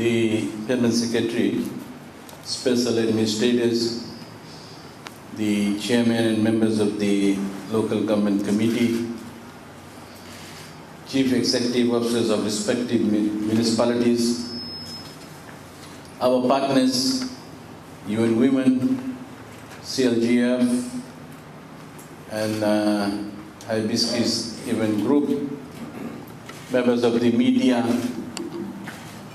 the Permanent Secretary, Special Administrators, the Chairman and members of the Local Government Committee, Chief Executive Officers of respective municipalities, our partners, UN Women, CLGF, and Hibiscus Event Group, members of the media,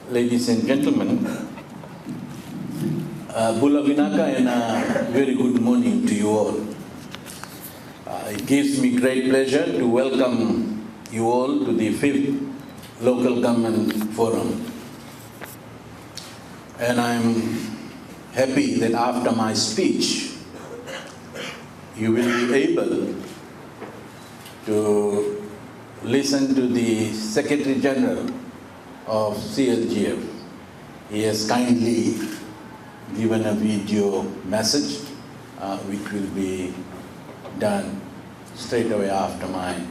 ladies and gentlemen, Bula Vinaka, and a very good morning to you all. It gives me great pleasure to welcome you all to the 5th Local Government Forum. And I'm happy that after my speech, you will be able to listen to the Secretary General of CLGF. He has kindly given a video message which will be done straight away after my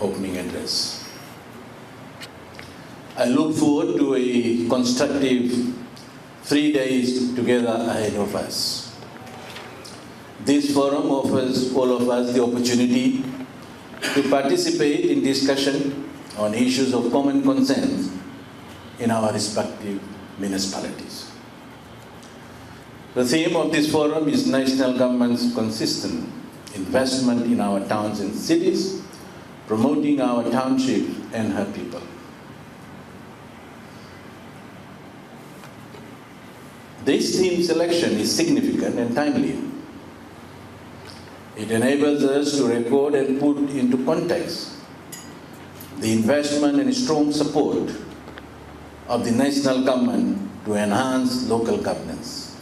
opening address. I look forward to a constructive 3 days together ahead of us. This forum offers all of us the opportunity to participate in discussion on issues of common concern in our respective municipalities. The theme of this forum is national government's consistent investment in our towns and cities, promoting our township and her people. This theme selection is significant and timely. It enables us to record and put into context the investment and strong support of the national government to enhance local governance.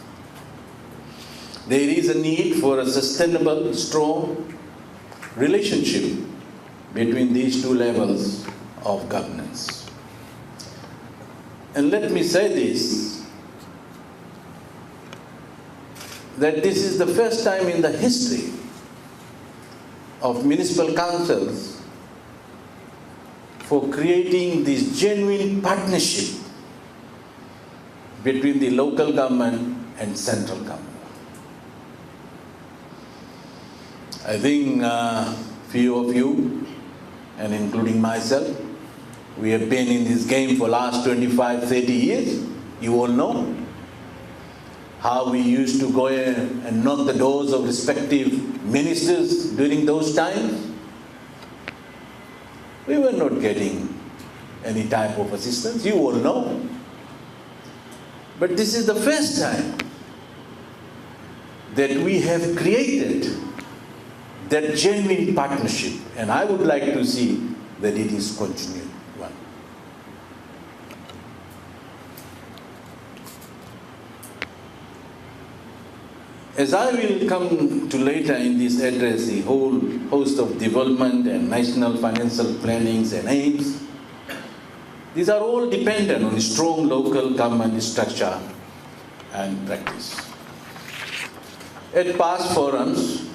There is a need for a sustainable, strong relationship between these two levels of governance. And let me say this, that this is the first time in the history of municipal councils for creating this genuine partnership between the local government and central government. I think few of you, and including myself, we have been in this game for last 25, 30 years. You all know how we used to go in and knock the doors of respective ministers during those times. We were not getting any type of assistance, you all know. But this is the first time that we have created that genuine partnership, and I would like to see that it is continued one. As I will come to later in this address, the whole host of development and national financial plannings and aims, these are all dependent on strong local government structure and practice. At past forums,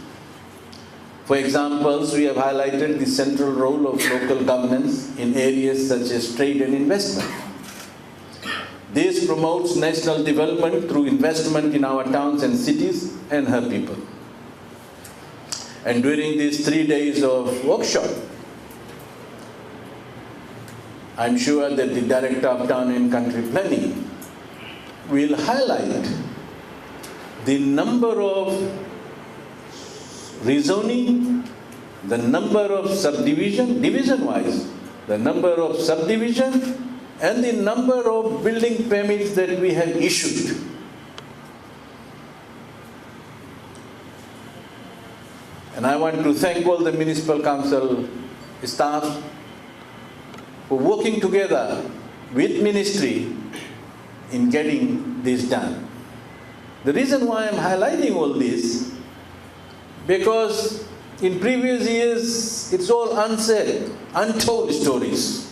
for examples, we have highlighted the central role of local governance in areas such as trade and investment. This promotes national development through investment in our towns and cities and her people. And during these 3 days of workshop, I'm sure that the Director of Town and Country Planning will highlight the number of rezoning, the number of subdivision, division-wise, the number of subdivision, and the number of building permits that we have issued. And I want to thank all the municipal council staff for working together with ministry in getting this done. The reason why I'm highlighting all this, because in previous years, it's all unsaid, untold stories.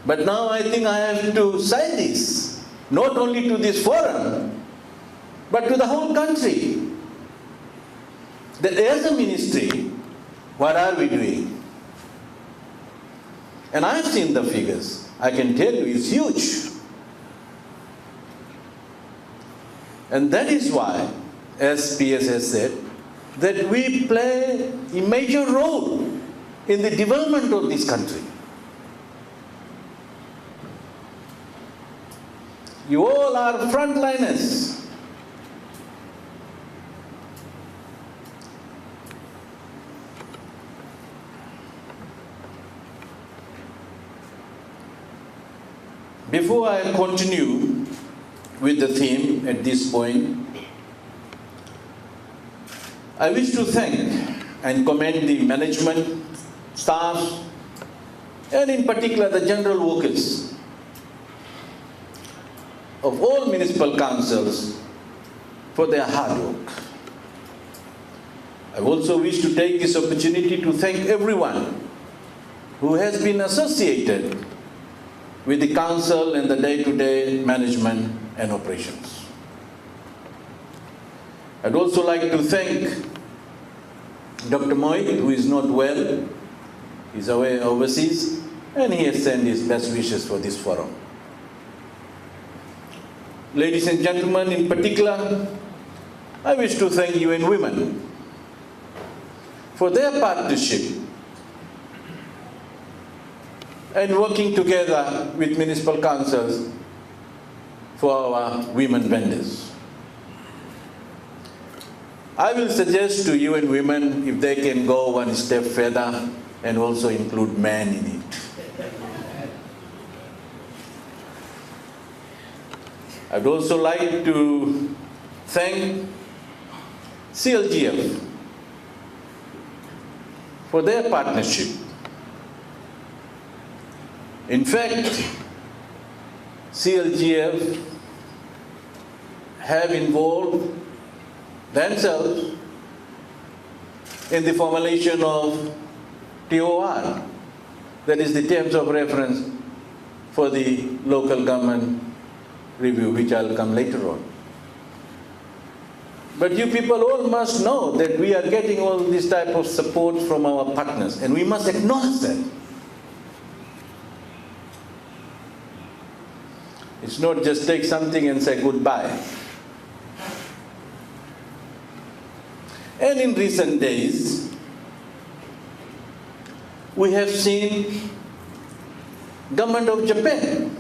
But now I think I have to say this, not only to this forum, but to the whole country. That as a ministry, what are we doing? And I've seen the figures. I can tell you, is huge. And that is why, as PS has said, that we play a major role in the development of this country. You all are frontliners. Before I continue with the theme at this point, I wish to thank and commend the management, staff, and in particular the general workers of all municipal councils for their hard work. I also wish to take this opportunity to thank everyone who has been associated with the council and the day-to-day management and operations. I'd also like to thank Dr. Moy, who is not well, he's away overseas, and he has sent his best wishes for this forum. Ladies and gentlemen, in particular, I wish to thank UN Women for their partnership and working together with municipal councils for our women vendors. I will suggest to UN Women if they can go one step further and also include men in it. I'd also like to thank CLGF for their partnership. In fact, CLGF have involved themselves in the formulation of TOR, that is the terms of reference for the local government review, which I'll come later on. But you people all must know that we are getting all this type of support from our partners, and we must acknowledge that. It's not just take something and say goodbye. And in recent days, we have seen government of Japan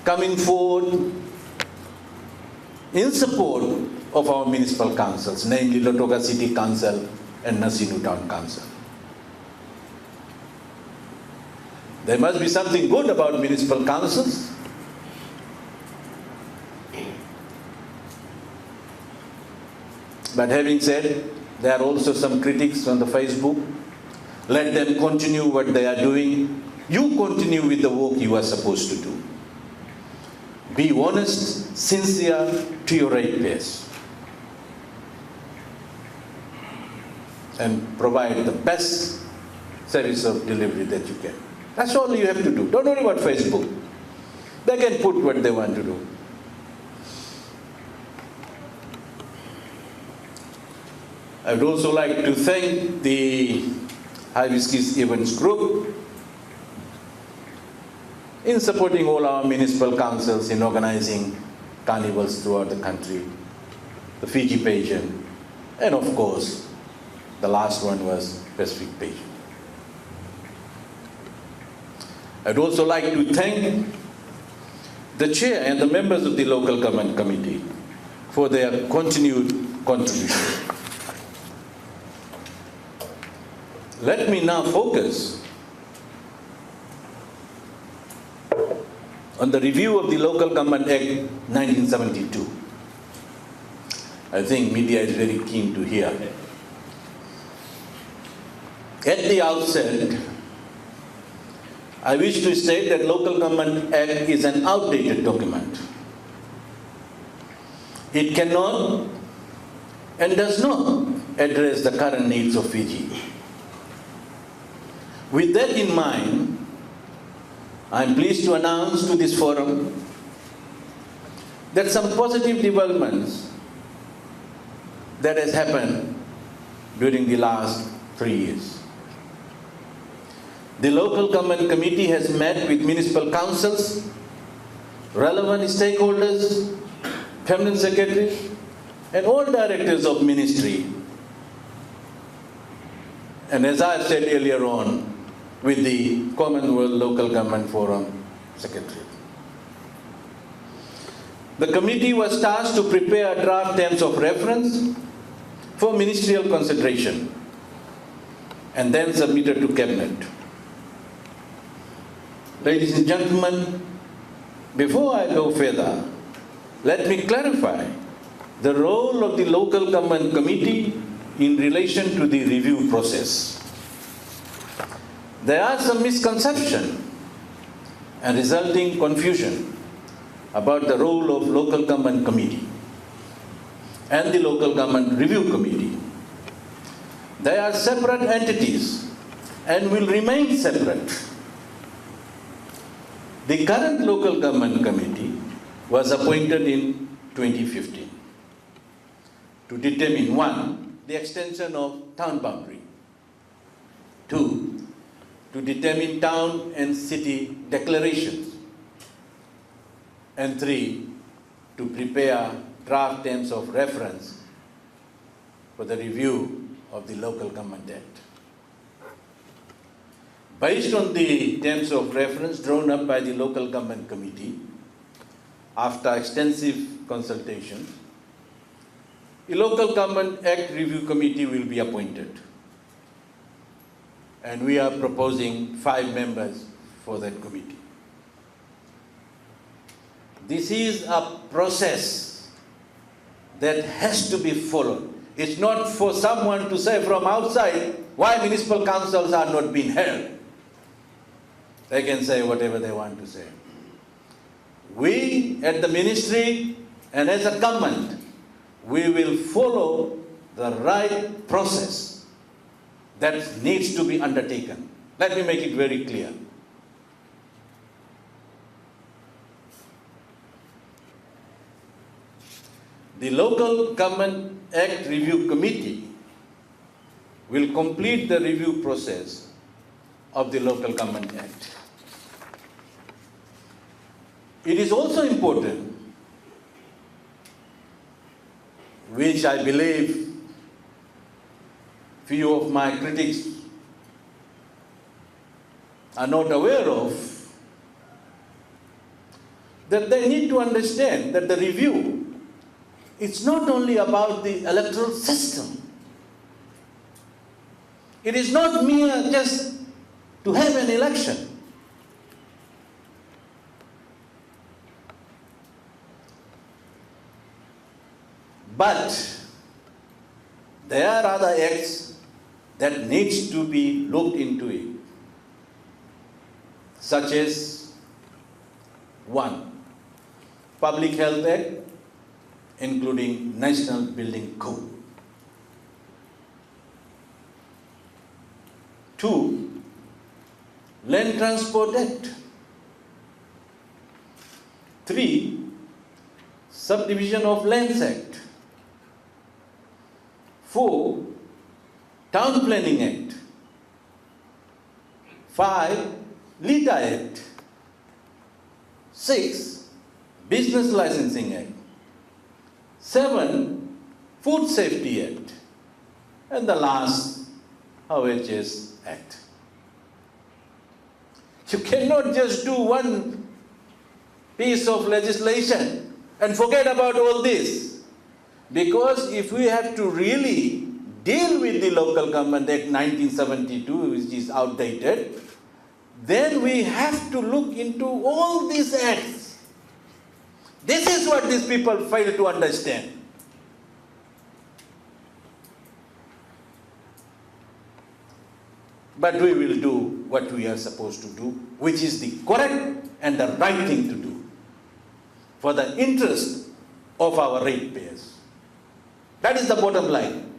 coming forward in support of our municipal councils, namely Lautoka City Council and Nasinu Town Council. There must be something good about municipal councils. But having said, there are also some critics on the Facebook. Let them continue what they are doing. You continue with the work you are supposed to do. Be honest, sincere to your ratepayers, and provide the best service of delivery that you can. That's all you have to do. Don't worry about Facebook. They can put what they want to do. I would also like to thank the Hibiscus Events Group in supporting all our municipal councils in organizing carnivals throughout the country, the Fiji pageant, and of course, the last one was Pacific pageant. I'd also like to thank the chair and the members of the local government committee for their continued contribution. Let me now focus on the review of the Local Government Act 1972. I think media is very keen to hear. At the outset, I wish to state that Local Government Act is an outdated document. It cannot and does not address the current needs of Fiji. With that in mind, I am pleased to announce to this forum that some positive developments that has happened during the last 3 years. The local government committee has met with municipal councils, relevant stakeholders, permanent secretaries, and all directors of ministry. And as I said earlier on, with the Commonwealth Local Government Forum secretary. The committee was tasked to prepare draft terms of reference for ministerial consideration and then submitted to cabinet. Ladies and gentlemen, before I go further, let me clarify the role of the local government committee in relation to the review process. There are some misconceptions and resulting confusion about the role of local government committee and the local government review committee. They are separate entities and will remain separate. The current local government committee was appointed in 2015 to determine 1, the extension of town boundary, 2, to determine town and city declarations, and 3, to prepare draft terms of reference for the review of the Local Government Act. Based on the terms of reference drawn up by the Local Government Committee, after extensive consultation, a Local Government Act Review Committee will be appointed. And we are proposing 5 members for that committee. This is a process that has to be followed. It's not for someone to say from outside why municipal councils are not being held. They can say whatever they want to say. We at the ministry and as a government, we will follow the right process that needs to be undertaken. Let me make it very clear. The Local Government Act Review Committee will complete the review process of the Local Government Act. It is also important, which I believe few of my critics are not aware of, that they need to understand that the review, it's not only about the electoral system. It is not mere just to have an election. But there are other acts that needs to be looked into it, such as 1, Public Health Act, including National Building Code. 2, Land Transport Act. 3, Subdivision of Lands Act. 4, Town Planning Act. 5, LITA Act. 6, Business Licensing Act. 7, Food Safety Act. And the last, OHS Act. You cannot just do one piece of legislation and forget about all this. Because if we have to really deal with the Local Government Act 1972, which is outdated, then we have to look into all these acts. This is what these people fail to understand. But we will do what we are supposed to do, which is the correct and the right thing to do for the interest of our ratepayers. That is the bottom line,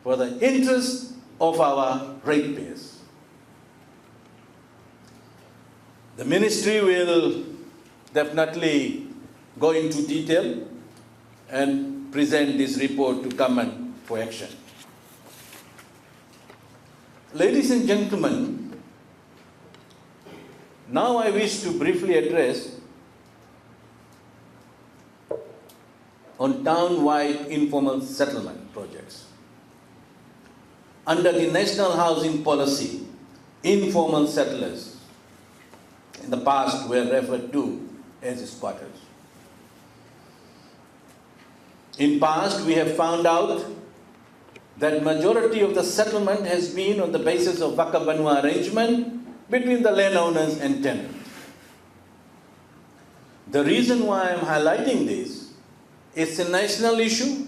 for the interest of our ratepayers. The ministry will definitely go into detail and present this report to government for action. Ladies and gentlemen, Now I wish to briefly address on town-wide informal settlement projects. Under the National Housing Policy, informal settlers in the past were referred to as squatters. In past, we have found out that majority of the settlement has been on the basis of Waka Banua arrangement between the landowners and tenants. The reason why I am highlighting this is a national issue,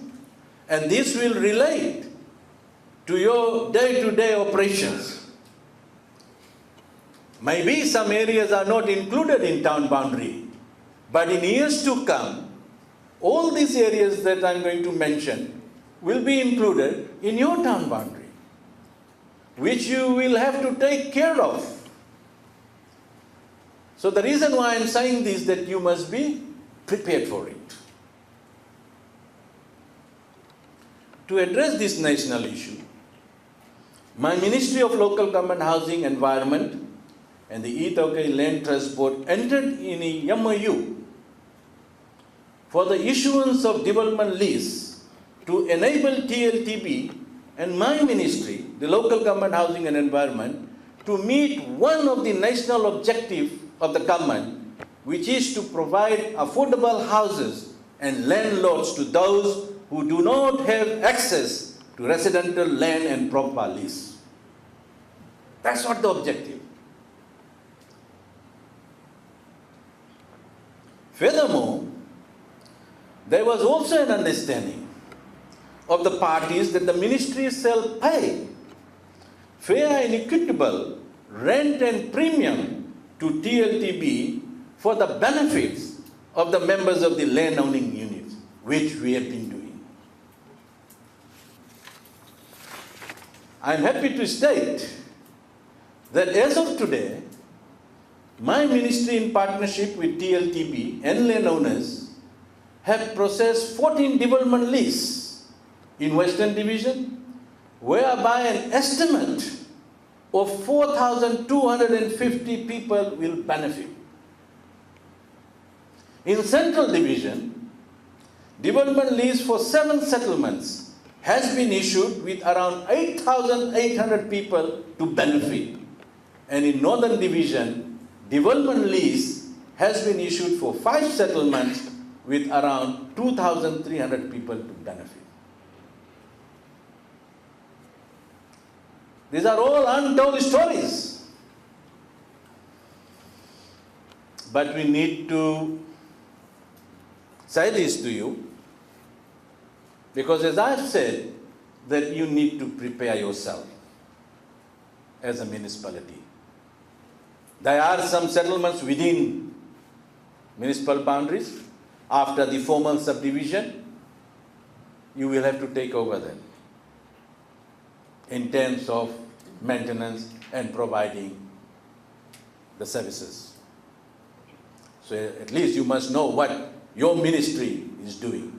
and this will relate to your day-to-day operations. Maybe some areas are not included in town boundary, but in years to come, all these areas that I'm going to mention will be included in your town boundary, which you will have to take care of. So the reason why I'm saying this is that you must be prepared for it. To address this national issue, my Ministry of Local Government Housing Environment and the Itaukai Land Trust Board entered in a MOU for the issuance of development lease to enable TLTB and my ministry, the Local Government Housing and Environment, to meet one of the national objectives of the government, which is to provide affordable houses and landlords to those who do not have access to residential land and proper lease. That's not the objective. Furthermore, there was also an understanding of the parties that the ministry shall pay fair and equitable rent and premium to TLTB for the benefits of the members of the land-owning units, which we have been doing. I am happy to state that as of today, my ministry in partnership with TLTB and landowners have processed 14 development leases in Western Division, whereby an estimate of 4,250 people will benefit. In Central Division, development lease for 7 settlements has been issued with around 8,800 people to benefit. And in Northern Division, development lease has been issued for 5 settlements with around 2,300 people to benefit. These are all untold stories. But we need to say this to you, because as I've said, that you need to prepare yourself as a municipality. There are some settlements within municipal boundaries. After the formal subdivision, you will have to take over them in terms of maintenance and providing the services. So at least you must know what your ministry is doing.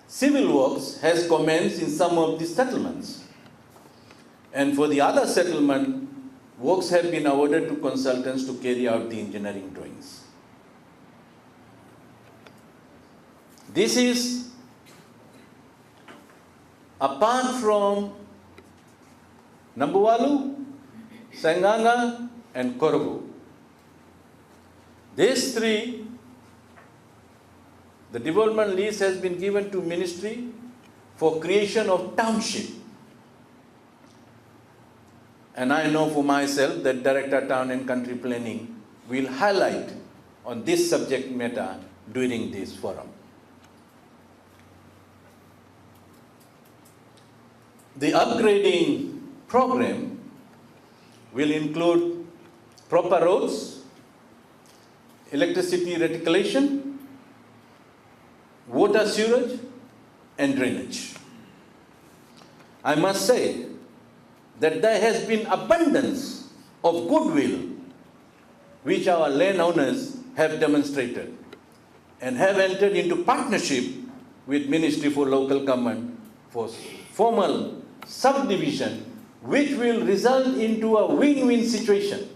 Civil works has commenced in some of the settlements, and for the other settlement, works have been awarded to consultants to carry out the engineering drawings. This is apart from Nambuwalu, Sanganga, and Korabu. These 3, the development lease has been given to ministry for creation of township. And I know for myself that Director Town and Country Planning will highlight on this subject matter during this forum. The upgrading program will include proper roads, electricity reticulation, water sewage, and drainage. I must say that there has been abundance of goodwill which our landowners have demonstrated and have entered into partnership with Ministry for Local Government for formal subdivision which will result into a win-win situation.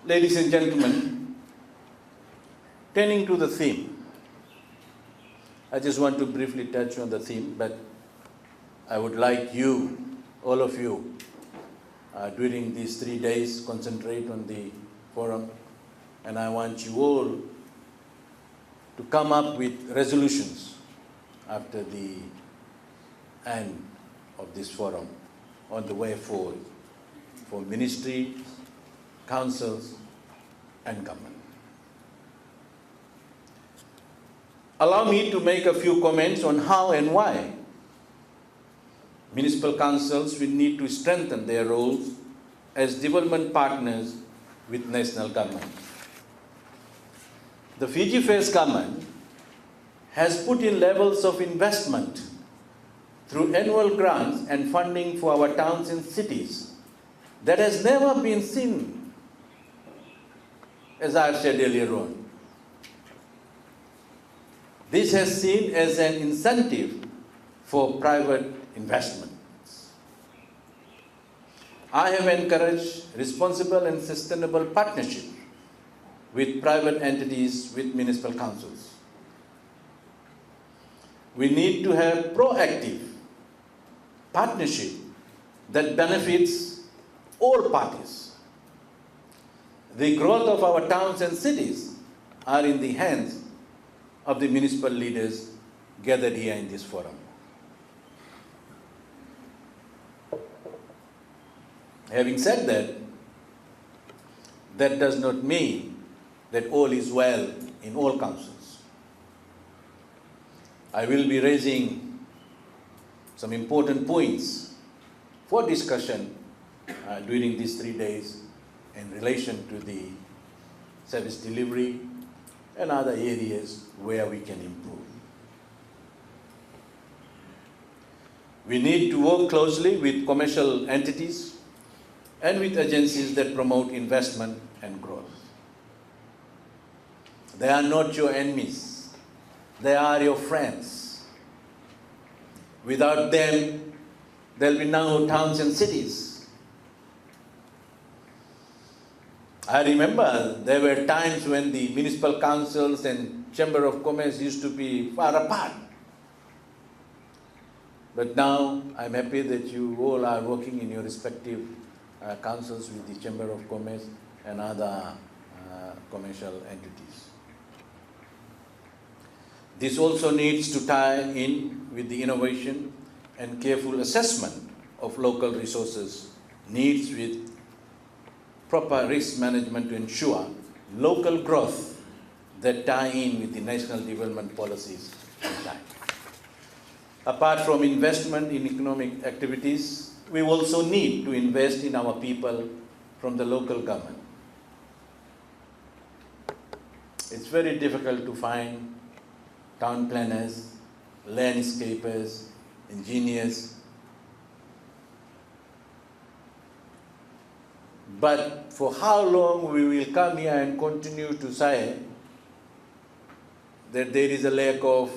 Ladies and gentlemen, turning to the theme, I just want to briefly touch on the theme, but I would like you, all of you, during these 3 days, concentrate on the forum, and I want you all to come up with resolutions after the end of this forum on the way forward for ministries, councils, and government. Allow me to make a few comments on how and why municipal councils will need to strengthen their roles as development partners with national government. The Fiji-based government has put in levels of investment through annual grants and funding for our towns and cities that has never been seen, as I said earlier on. This has seen as an incentive for private investments. I have encouraged responsible and sustainable partnership with private entities with municipal councils. We need to have proactive partnership that benefits all parties. The growth of our towns and cities are in the hands of the municipal leaders gathered here in this forum. Having said that, that does not mean that all is well in all councils. I will be raising some important points for discussion during these 3 days in relation to the service delivery and other areas where we can improve. We need to work closely with commercial entities and with agencies that promote investment and growth. They are not your enemies. They are your friends. Without them, there will be no towns and cities. I remember there were times when the municipal councils and Chamber of Commerce used to be far apart. But now I'm happy that you all are working in your respective councils with the Chamber of Commerce and other commercial entities. This also needs to tie in with the innovation and careful assessment of local resources needs with proper risk management to ensure local growth that tie in with the national development policies in time. Apart from investment in economic activities, we also need to invest in our people from the local government. It's very difficult to find town planners, landscapers, engineers. But for how long we will come here and continue to say that there is a lack of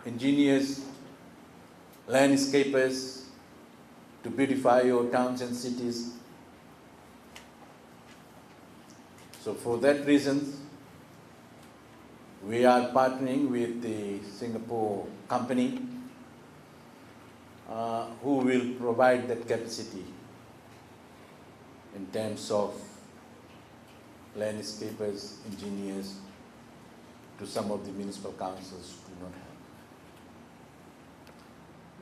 engineers, landscapers to beautify your towns and cities? So for that reason, we are partnering with the Singapore company who will provide that capacity in terms of landscapers, engineers, to some of the municipal councils do not have.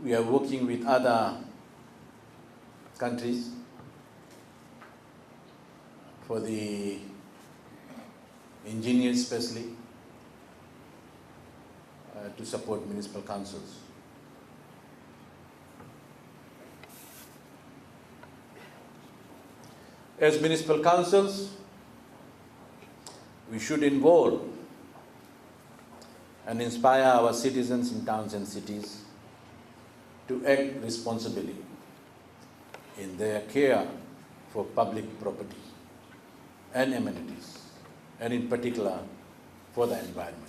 We are working with other countries for the engineers especially to support municipal councils. As municipal councils, we should involve and inspire our citizens in towns and cities to act responsibly in their care for public property and amenities, and in particular for the environment.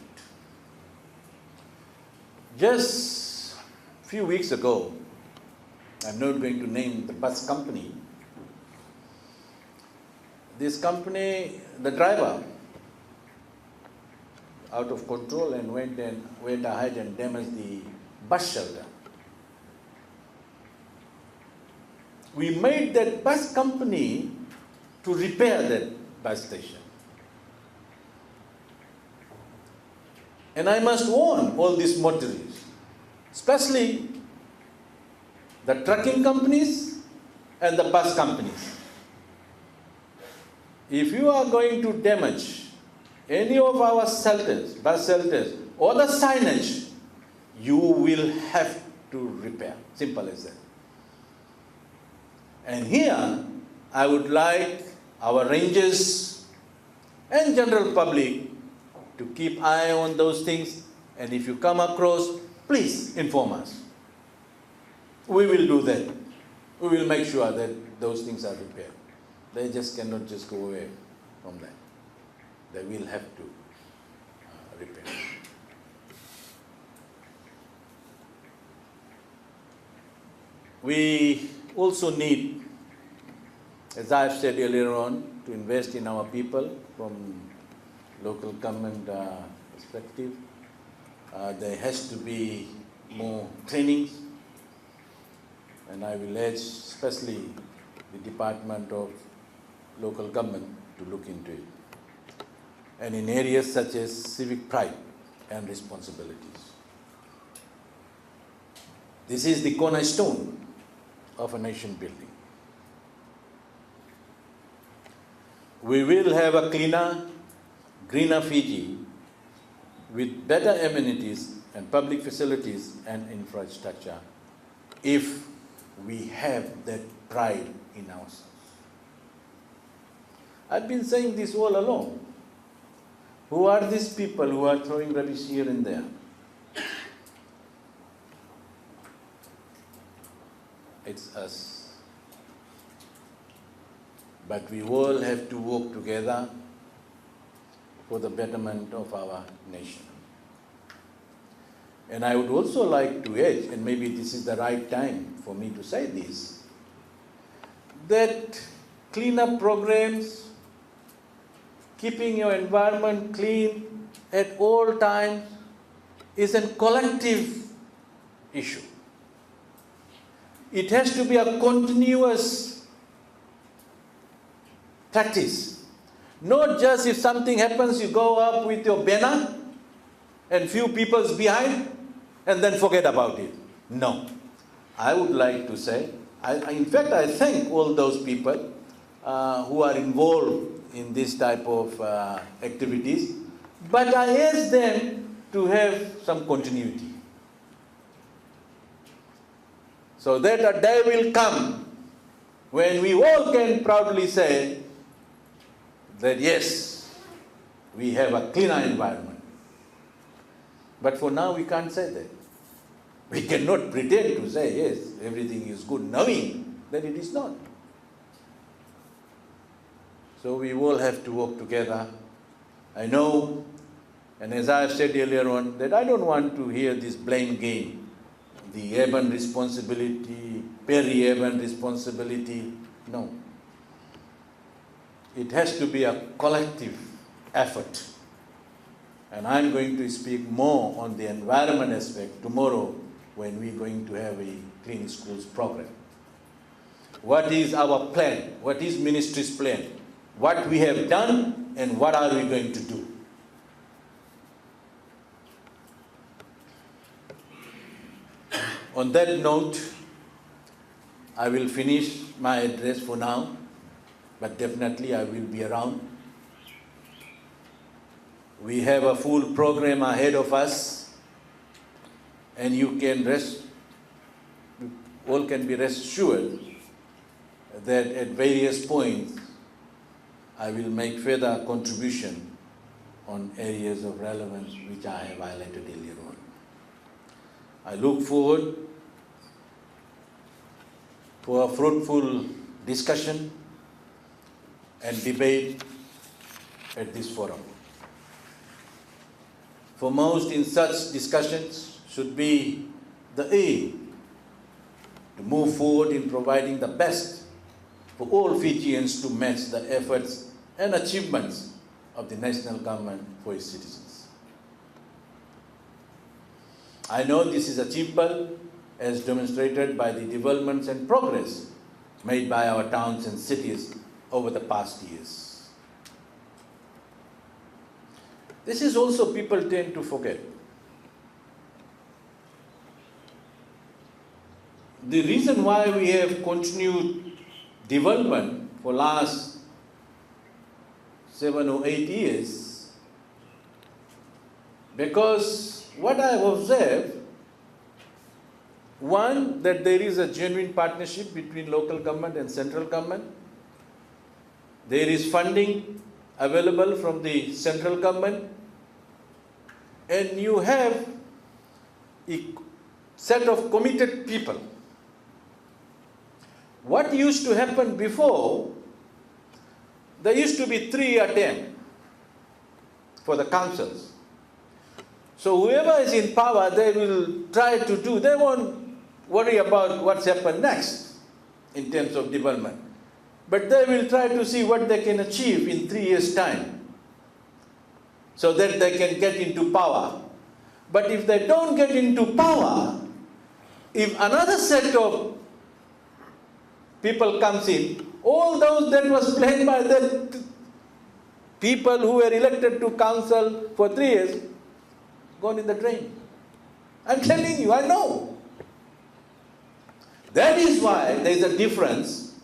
Just a few weeks ago, I'm not going to name the bus company. This company, the driver, out of control and went ahead and damaged the bus shelter. We made that bus company to repair that bus station. And I must warn all these motorists, especially the trucking companies and the bus companies. If you are going to damage any of our shelters, bus shelters, or the signage, you will have to repair. Simple as that. And here, I would like our rangers and general public to keep eye on those things, and if you come across, please inform us. We will do that. We will make sure that those things are repaired. They just cannot just go away from that. They will have to repair. We also need, as I have said earlier on, to invest in our people from local government perspective. There has to be more trainings, and I will urge especially the Department of Local Government to look into it. And in areas such as civic pride and responsibilities. This is the cornerstone of a nation building. We will have a cleaner, greener Fiji with better amenities and public facilities and infrastructure if we have that pride in ourselves. I've been saying this all along. Who are these people who are throwing rubbish here and there? It's us. But we all have to work together for the betterment of our nation. And I would also like to urge, and maybe this is the right time for me to say this, that cleanup programs, keeping your environment clean at all times is a collective issue. It has to be a continuous practice. Not just if something happens, you go up with your banner and few people's behind and then forget about it. No. I would like to say, in fact, I thank all those people who are involved in this type of activities, but I ask them to have some continuity. So that a day will come when we all can proudly say that yes, we have a cleaner environment. But for now we can't say that. We cannot pretend to say yes, everything is good, knowing that it is not. So we all have to work together. I know, and as I have said earlier on, that I don't want to hear this blame game. The urban responsibility, peri-urban responsibility. No. It has to be a collective effort. And I'm going to speak more on the environment aspect tomorrow when we're going to have a Clean Schools program. What is our plan? What is ministry's plan? What we have done and what are we going to do? On that note, I will finish my address for now, but definitely I will be around. We have a full program ahead of us, and you all can be rest assured that at various points I will make further contribution on areas of relevance which I have highlighted earlier on. I look forward for a fruitful discussion and debate at this forum. Foremost in such discussions should be the aim to move forward in providing the best for all Fijians to match the efforts and achievements of the national government for its citizens. I know this is achievable as demonstrated by the developments and progress made by our towns and cities over the past years. This is also people tend to forget. The reason why we have continued development for last 7 or 8 years, because what I have observed, one, that there is a genuine partnership between local government and central government. There is funding available from the central government, and you have a set of committed people. What used to happen before, there used to be 3-year term for the councils. So whoever is in power, they will try to do, they won't worry about what's happened next in terms of development. But they will try to see what they can achieve in 3 years' time so that they can get into power. But if they don't get into power, if another set of people comes in, all those that was planned by the people who were elected to council for 3 years, gone in the drain. I'm telling you, I know. That is why there is a difference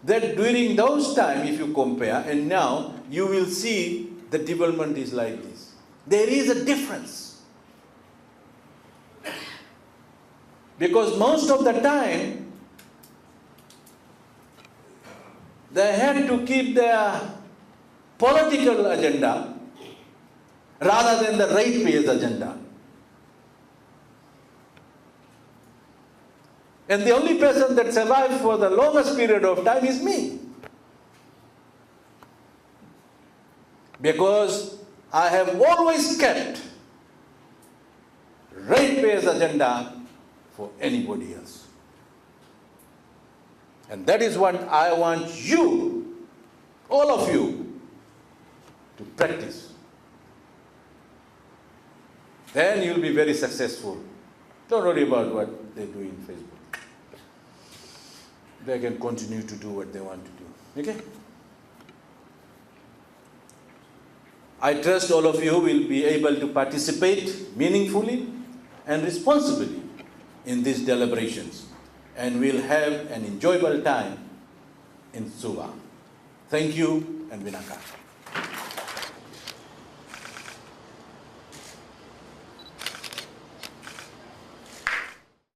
that during those times, if you compare, and now you will see the development is like this. There is a difference. Because most of the time, they had to keep their political agenda rather than the ratepayers' agenda. And the only person that survived for the longest period of time is me. Because I have always kept ratepayers' agenda for anybody else. And that is what I want you, all of you, to practice. Then you'll be very successful. Don't worry about what they do in Facebook. They can continue to do what they want to do. Okay? I trust all of you will be able to participate meaningfully and responsibly in these deliberations, and we'll have an enjoyable time in Suva. Thank you, and Vinaka.